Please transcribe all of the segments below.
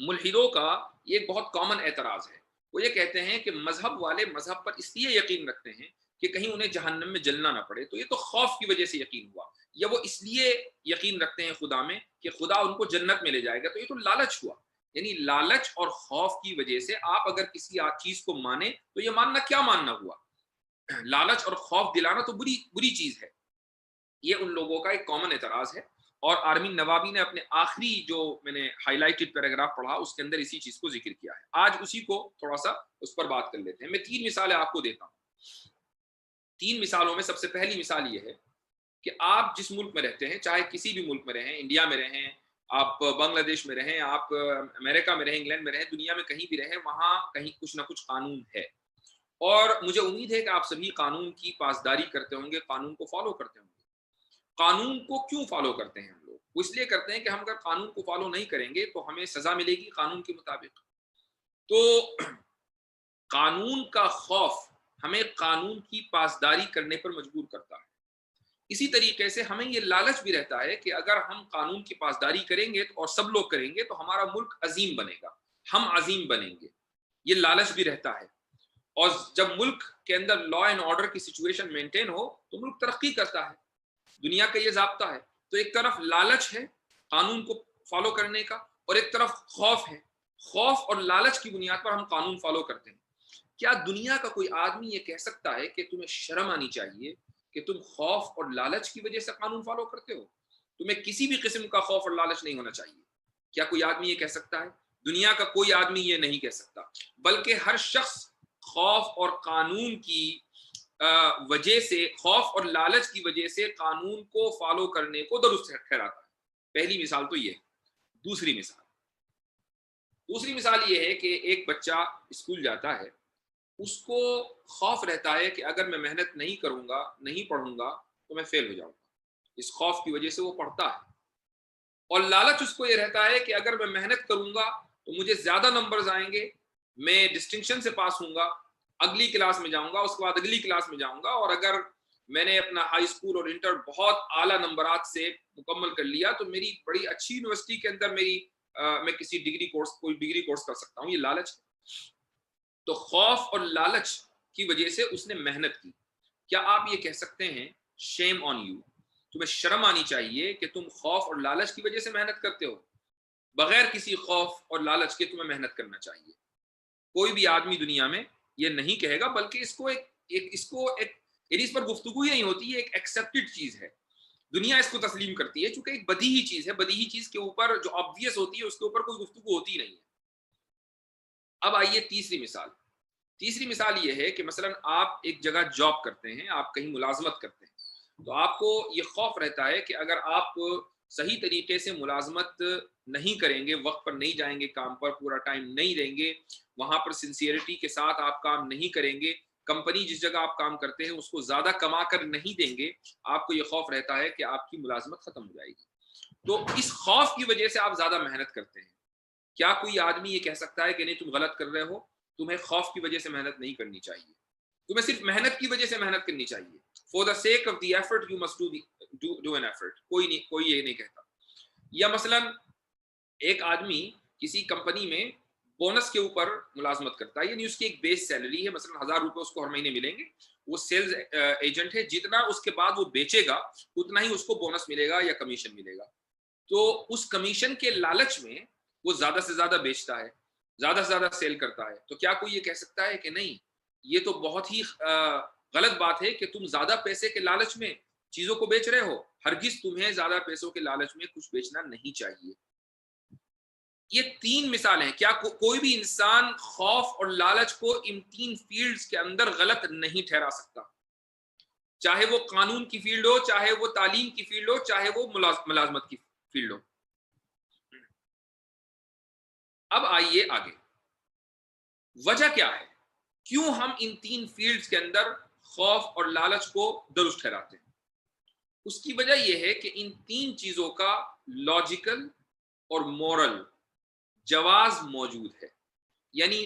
ملحدوں کا یہ ایک بہت کامن اعتراض ہے. وہ یہ کہتے ہیں کہ مذہب والے مذہب پر اس لیے یقین رکھتے ہیں کہ کہیں انہیں جہنم میں جلنا نہ پڑے. تو یہ تو خوف کی وجہ سے یقین ہوا. یا وہ اس لیے یقین رکھتے ہیں خدا میں کہ خدا ان کو جنت میں لے جائے گا. تو یہ تو لالچ ہوا. یعنی لالچ اور خوف کی وجہ سے آپ اگر کسی چیز کو مانیں تو یہ ماننا کیا ماننا ہوا؟ لالچ اور خوف دلانا تو بری بری چیز ہے. یہ ان لوگوں کا ایک کامن اعتراض ہے. اور آرمین نوابی نے اپنے آخری جو میں نے ہائی لائٹڈ پیراگراف پڑھا اس کے اندر اسی چیز کو ذکر کیا ہے. آج اسی کو تھوڑا سا اس پر بات کر لیتے ہیں. میں 3 مثالیں آپ کو دیتا ہوں. 3 مثالوں میں سب سے پہلی مثال یہ ہے کہ آپ جس ملک میں رہتے ہیں, چاہے کسی بھی ملک میں رہیں, انڈیا میں رہیں, آپ بنگلہ دیش میں رہیں, آپ امریکہ میں رہیں, انگلینڈ میں رہیں, دنیا میں کہیں بھی رہیں, وہاں کہیں کچھ نہ کچھ قانون ہے. اور مجھے امید ہے کہ آپ سبھی قانون کی پاسداری کرتے ہوں گے, قانون کو فالو کرتے ہوں گے. قانون کو کیوں فالو کرتے ہیں ہم لوگ؟ وہ اس لیے کرتے ہیں کہ ہم اگر قانون کو فالو نہیں کریں گے تو ہمیں سزا ملے گی قانون کے مطابق. تو قانون کا خوف ہمیں قانون کی پاسداری کرنے پر مجبور کرتا ہے. اسی طریقے سے ہمیں یہ لالچ بھی رہتا ہے کہ اگر ہم قانون کی پاسداری کریں گے اور سب لوگ کریں گے تو ہمارا ملک عظیم بنے گا, ہم عظیم بنیں گے. یہ لالچ بھی رہتا ہے. اور جب ملک کے اندر لا اینڈ آرڈر کی سچویشن مینٹین ہو تو ملک ترقی کرتا ہے. دنیا کا یہ ضابطہ ہے. تو ایک طرف لالچ ہے قانون کو فالو کرنے کا, اور ایک طرف خوف ہے. خوف اور لالچ کی بنیاد پر ہم قانون فالو کرتے ہیں. کیا دنیا کا کوئی آدمی یہ کہہ سکتا ہے کہ تمہیں شرم آنی چاہیے کہ تم خوف اور لالچ کی وجہ سے قانون فالو کرتے ہو؟ تمہیں کسی بھی قسم کا خوف اور لالچ نہیں ہونا چاہیے. کیا کوئی آدمی یہ کہہ سکتا ہے؟ دنیا کا کوئی آدمی یہ نہیں کہہ سکتا. بلکہ ہر شخص خوف اور قانون کی وجہ سے, خوف اور لالچ کی وجہ سے قانون کو فالو کرنے کو درست ٹھہراتا ہے. پہلی مثال تو یہ. دوسری مثال یہ ہے کہ ایک بچہ اسکول جاتا ہے, اس کو خوف رہتا ہے کہ اگر میں محنت نہیں کروں گا, نہیں پڑھوں گا تو میں فیل ہو جاؤں گا. اس خوف کی وجہ سے وہ پڑھتا ہے. اور لالچ اس کو یہ رہتا ہے کہ اگر میں محنت کروں گا تو مجھے زیادہ نمبرز آئیں گے, میں ڈسٹنکشن سے پاس ہوں گا, اگلی کلاس میں جاؤں گا, اس کے بعد اگلی کلاس میں جاؤں گا, اور اگر میں نے اپنا ہائی اسکول اور انٹر بہت اعلیٰ نمبرات سے مکمل کر لیا تو میری بڑی اچھی یونیورسٹی کے اندر میں کسی کوئی ڈگری کورس کر سکتا ہوں. یہ لالچ ہے. تو خوف اور لالچ کی وجہ سے اس نے محنت کی. کیا آپ یہ کہہ سکتے ہیں شیم آن یو, تمہیں شرم آنی چاہیے کہ تم خوف اور لالچ کی وجہ سے محنت کرتے ہو؟ بغیر کسی خوف اور لالچ کے تمہیں محنت کرنا چاہیے. کوئی بھی آدمی دنیا میں یہ نہیں کہے گا, بلکہ اس پر گفتگو ہی نہیں ہوتی. یہ ایک ایکسیپٹڈ چیز ہے. دنیا اس کو تسلیم کرتی ہے چونکہ ایک بدیہی چیز ہے. بدیہی چیز کے اوپر جو آبویس ہوتی ہے اس کے اوپر کوئی گفتگو ہوتی نہیں ہے. اب آئیے تیسری مثال یہ ہے کہ مثلا آپ ایک جگہ جاب کرتے ہیں, آپ کہیں ملازمت کرتے ہیں, تو آپ کو یہ خوف رہتا ہے کہ اگر آپ صحیح طریقے سے ملازمت نہیں کریں گے, وقت پر نہیں جائیں گے کام پر, پورا ٹائم نہیں دیں گے, وہاں پر سنسیئرٹی کے ساتھ آپ کام نہیں کریں گے, کمپنی جس جگہ آپ کام کرتے ہیں اس کو زیادہ کما کر نہیں دیں گے, آپ کو یہ خوف رہتا ہے کہ آپ کی ملازمت ختم ہو جائے گی. تو اس خوف کی وجہ سے آپ زیادہ محنت کرتے ہیں. کیا کوئی آدمی یہ کہہ سکتا ہے کہ نہیں تم غلط کر رہے ہو, تمہیں خوف کی وجہ سے محنت نہیں کرنی چاہیے, تمہیں صرف محنت کی وجہ سے محنت کرنی چاہیے. For the sake of the effort you must do an effort. کوئی یہ نہیں کہتا. یا مثلا ایک آدمی کسی کمپنی میں بونس کے اوپر ملازمت کرتا ہے, یعنی اس کی ایک بیس سیلری ہے, مثلا 1000 روپے اس کو ہر مہینے ملیں گے. وہ سیلز ایجنٹ ہے, جتنا اس کے بعد وہ بیچے گا اتنا ہی اس کو بونس ملے گا یا کمیشن ملے گا. تو اس کمیشن کے لالچ میں وہ زیادہ سے زیادہ بیچتا ہے, زیادہ سے زیادہ سیل کرتا ہے. تو کیا کوئی یہ کہہ سکتا ہے کہ نہیں یہ تو بہت ہی غلط بات ہے کہ تم زیادہ پیسے کے لالچ میں چیزوں کو بیچ رہے ہو؟ ہرگز تمہیں زیادہ پیسوں کے لالچ میں کچھ بیچنا نہیں چاہیے. یہ 3 مثالیں ہیں. کیا کوئی بھی انسان خوف اور لالچ کو ان 3 فیلڈز کے اندر غلط نہیں ٹھہرا سکتا, چاہے وہ قانون کی فیلڈ ہو, چاہے وہ تعلیم کی فیلڈ ہو, چاہے وہ ملازمت کی فیلڈ ہو. اب آئیے آگے, وجہ کیا ہے, کیوں ہم ان 3 فیلڈز کے اندر خوف اور لالچ کو درست ٹھہراتے ہیں؟ اس کی وجہ یہ ہے کہ ان 3 چیزوں کا لاجیکل اور مورل جواز موجود ہے. یعنی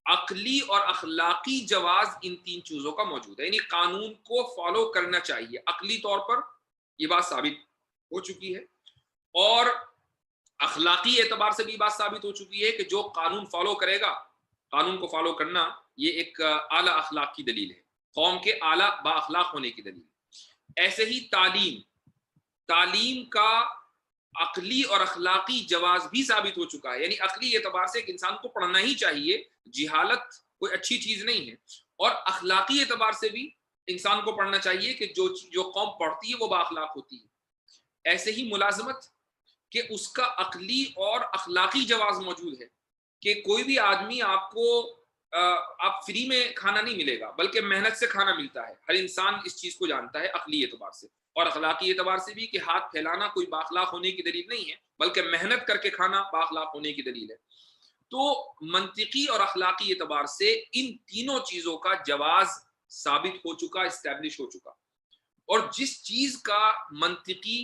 عقلی اور اخلاقی جواز ان 3 چیزوں کا موجود ہے. یعنی قانون کو فالو کرنا چاہیے, عقلی طور پر یہ بات ثابت ہو چکی ہے, اور اخلاقی اعتبار سے بھی بات ثابت ہو چکی ہے کہ جو قانون فالو کرے گا، قانون کو فالو کرنا یہ ایک اعلیٰ اخلاق کی دلیل ہے، قوم کے اعلیٰ با اخلاق ہونے کی دلیل ہے۔ ایسے ہی تعلیم کا عقلی اور اخلاقی جواز بھی ثابت ہو چکا ہے، یعنی عقلی اعتبار سے ایک انسان کو پڑھنا ہی چاہیے، جہالت کوئی اچھی چیز نہیں ہے، اور اخلاقی اعتبار سے بھی انسان کو پڑھنا چاہیے کہ جو قوم پڑھتی ہے وہ با اخلاق ہوتی ہے۔ ایسے ہی ملازمت کہ اس کا عقلی اور اخلاقی جواز موجود ہے، کہ کوئی بھی آدمی آپ فری میں کھانا نہیں ملے گا بلکہ محنت سے کھانا ملتا ہے، ہر انسان اس چیز کو جانتا ہے عقلی اعتبار سے، اور اخلاقی اعتبار سے بھی کہ ہاتھ پھیلانا کوئی بااخلاق ہونے کی دلیل نہیں ہے بلکہ محنت کر کے کھانا بااخلاق ہونے کی دلیل ہے۔ تو منطقی اور اخلاقی اعتبار سے ان تینوں چیزوں کا جواز ثابت ہو چکا، اسٹیبلش ہو چکا، اور جس چیز کا منطقی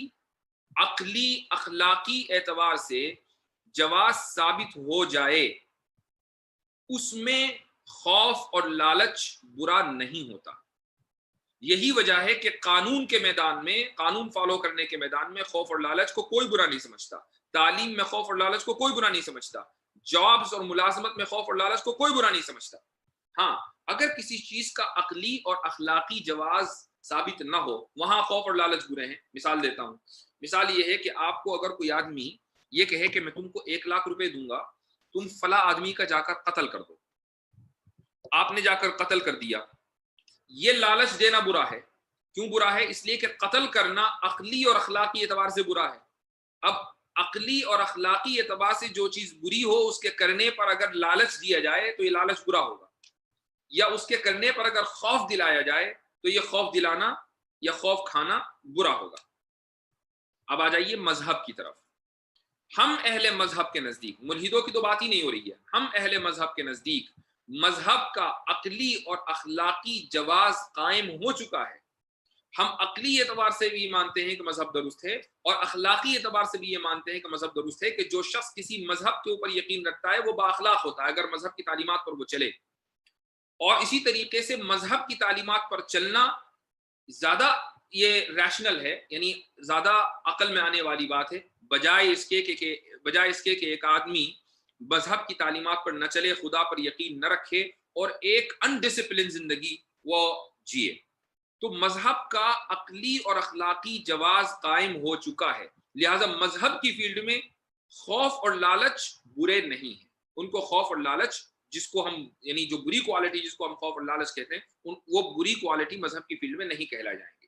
عقلی اخلاقی اعتبار سے جواز ثابت ہو جائے اس میں خوف اور لالچ برا نہیں ہوتا۔ یہی وجہ ہے کہ قانون کے میدان میں، قانون فالو کرنے کے میدان میں خوف اور لالچ کو کوئی برا نہیں سمجھتا، تعلیم میں خوف اور لالچ کو کوئی برا نہیں سمجھتا، جابز اور ملازمت میں خوف اور لالچ کو کوئی برا نہیں سمجھتا۔ ہاں، اگر کسی چیز کا عقلی اور اخلاقی جواز ثابت نہ ہو وہاں خوف اور لالچ برے ہیں۔ مثال دیتا ہوں، مثال یہ ہے کہ آپ کو اگر کوئی آدمی یہ کہے کہ میں تم کو 1,00,000 روپے دوں گا، تم فلاں آدمی کا جا کر قتل کر دو، آپ نے جا کر قتل کر دیا، یہ لالچ دینا برا ہے۔ کیوں برا ہے؟ اس لیے کہ قتل کرنا عقلی اور اخلاقی اعتبار سے برا ہے۔ اب عقلی اور اخلاقی اعتبار سے جو چیز بری ہو اس کے کرنے پر اگر لالچ دیا جائے تو یہ لالچ برا ہوگا، یا اس کے کرنے پر اگر خوف دلایا جائے تو یہ خوف دلانا یا خوف کھانا برا ہوگا۔ اب آ جائیے مذہب کی طرف۔ ہم اہل مذہب کے نزدیک، ملحدوں کی تو بات ہی نہیں ہو رہی ہے، ہم اہل مذہب کے نزدیک مذہب کا عقلی اور اخلاقی جواز قائم ہو چکا ہے۔ ہم عقلی اعتبار سے بھی یہ مانتے ہیں کہ مذہب درست ہے، اور اخلاقی اعتبار سے بھی یہ مانتے ہیں کہ مذہب درست ہے، کہ جو شخص کسی مذہب کے اوپر یقین رکھتا ہے وہ بااخلاق ہوتا ہے اگر مذہب کی تعلیمات پر وہ چلے، اور اسی طریقے سے مذہب کی تعلیمات پر چلنا زیادہ یہ ریشنل ہے، یعنی زیادہ عقل میں آنے والی بات ہے، بجائے اس کے کہ ایک آدمی مذہب کی تعلیمات پر نہ چلے، خدا پر یقین نہ رکھے اور ایک انڈسپلن زندگی وہ جیے۔ تو مذہب کا عقلی اور اخلاقی جواز قائم ہو چکا ہے، لہٰذا مذہب کی فیلڈ میں خوف اور لالچ برے نہیں ہیں۔ ان کو خوف اور لالچ، جس کو ہم یعنی جو بری کوالٹی جس کو ہم خوف اور لالچ کہتے ہیں، وہ بری کوالٹی مذہب کی فیلڈ میں نہیں کہلائے جائیں گے،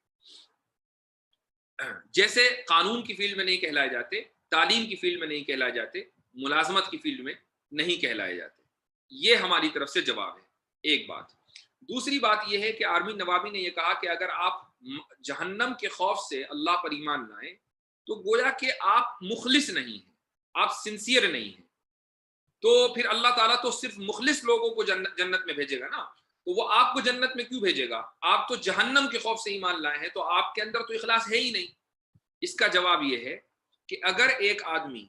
جیسے قانون کی فیلڈ میں نہیں کہلائے جاتے، تعلیم کی فیلڈ میں نہیں کہلائے جاتے، ملازمت کی فیلڈ میں نہیں کہلائے جاتے۔ یہ ہماری طرف سے جواب ہے، ایک بات۔ دوسری بات یہ ہے کہ آرمین نوابی نے یہ کہا کہ اگر آپ جہنم کے خوف سے اللہ پر ایمان لائیں تو گویا کہ آپ مخلص نہیں ہیں، آپ سنسیئر نہیں ہیں، تو پھر اللہ تعالیٰ تو صرف مخلص لوگوں کو جنت میں بھیجے گا نا، تو وہ آپ کو جنت میں کیوں بھیجے گا؟ آپ تو جہنم کے خوف سے ایمان لائے ہیں، تو آپ کے اندر تو اخلاص ہے ہی نہیں۔ اس کا جواب یہ ہے کہ اگر ایک آدمی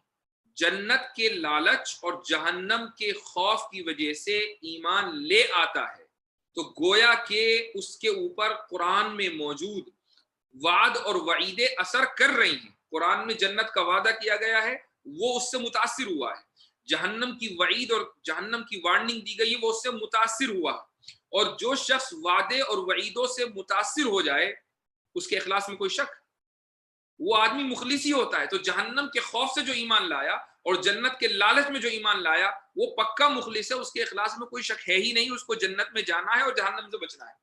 جنت کے لالچ اور جہنم کے خوف کی وجہ سے ایمان لے آتا ہے تو گویا کہ اس کے اوپر قرآن میں موجود وعد اور وعیدیں اثر کر رہی ہیں۔ قرآن میں جنت کا وعدہ کیا گیا ہے، وہ اس سے متاثر ہوا ہے، جہنم کی وعید اور جہنم کی وارننگ دی گئی ہے، وہ اس سے متاثر ہوا ہے، اور جو شخص وعدے اور وعیدوں سے متاثر ہو جائے اس کے اخلاص میں کوئی شک، وہ آدمی مخلص ہی ہوتا ہے۔ تو جہنم کے خوف سے جو ایمان لایا اور جنت کے لالچ میں جو ایمان لایا وہ پکا مخلص ہے، اس کے اخلاص میں کوئی شک ہے ہی نہیں، اس کو جنت میں جانا ہے اور جہنم سے بچنا ہے۔